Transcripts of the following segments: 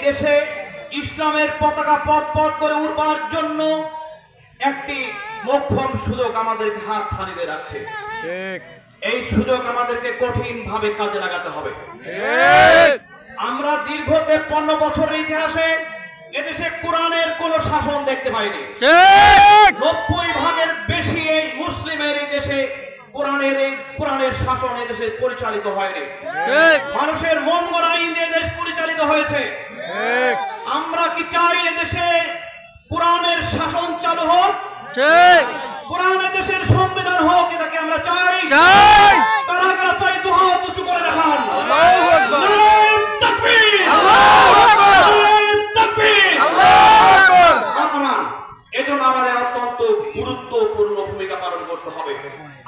দেশে ইসলামের পতাকা পথ পথ করে উড়বার জন্য একটি মোক্ষম সুযোগ আমাদেরকে হাত ছাড়িয়ে রাখছে। এই সুযোগ আমাদেরকে কঠিন ভাবে কাজে লাগাতে হবে। আমরা দীর্ঘ 53 বছরের ইতিহাসে এদেশে কোরআনের কোন শাসন দেখতে পাইনি। 90% বেশি এই মুসলিমের এই দেশে কোরআনের শাসন এদেশে পরিচালিত হয়নি। মানুষের মন গড়া আইন দিয়ে দেশ পরিচালিত হয়েছে। আমরা কি চাই এদেশে কোরআনের শাসন চালু হোক? কোরআন দেশের সংবিধান হোক, এটাকে আমরা চাই। কারা কারা চাই দু হাত উঁচু করে দেখান। এজন্য আমাদের অত্যন্ত গুরুত্বপূর্ণ ভূমিকা পালন করতে হবে।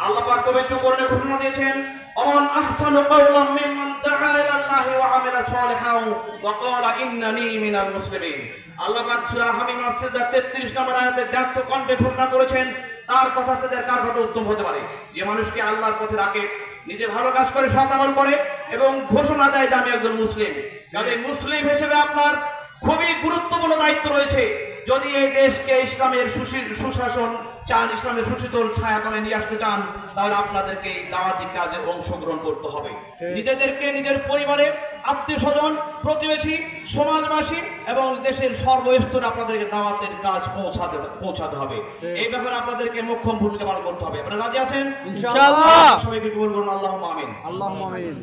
আল্লাহ পাক পবিত্র কোরআনে ঘোষণা দিয়েছেন, আমান আহসানু কাওলাম মিম্মান দাআ ইলাল্লাহি ওয়া আমিলা সালিহান ওয়া ক্বালা ইন্নানী মিনাল মুসলিমিন। আল্লাহ পাক সূরা হামিমের 33 নম্বর আয়াতে দ্ব্যর্থ কণ্ঠে ঘোষণা করেছেন, তার কথা সাথে কার কথা উত্তম হতে পারে? যে মানুষকে আল্লাহর পথে রাখে, নিজে ভালো কাজ করে, সৎ আমল করে এবং ঘোষণা দেয় যে আমি একজন মুসলিম। কাজে মুসলিম হিসেবে আপনার খুবই গুরুত্বপূর্ণ দায়িত্ব রয়েছে। যদি এই দেশকে ইসলামের সুশাসন চান, ইসলামের সুশীতল ছায়াতলে নিয়ে আসতে চান, তাহলে আপনাদেরকে এই দাওয়াতি কাজে অংশগ্রহণ করতে হবে। নিজেদেরকে, নিজের পরিবারে, আত্মীয় স্বজন, প্রতিবেশী, সমাজবাসী এবং দেশের সর্বস্তরে আপনাদেরকে দাওয়াতের কাজ পৌঁছাতে হবে। এই ব্যাপারে আপনাদেরকে মোক্ষম ভূমিকা পালন করতে হবে। আপনারা রাজি আছেন? ইনশাআল্লাহ। সবাইকে কবুল করুন। আল্লাহুম্মা আমিন। আল্লাহুম্মা আমিন।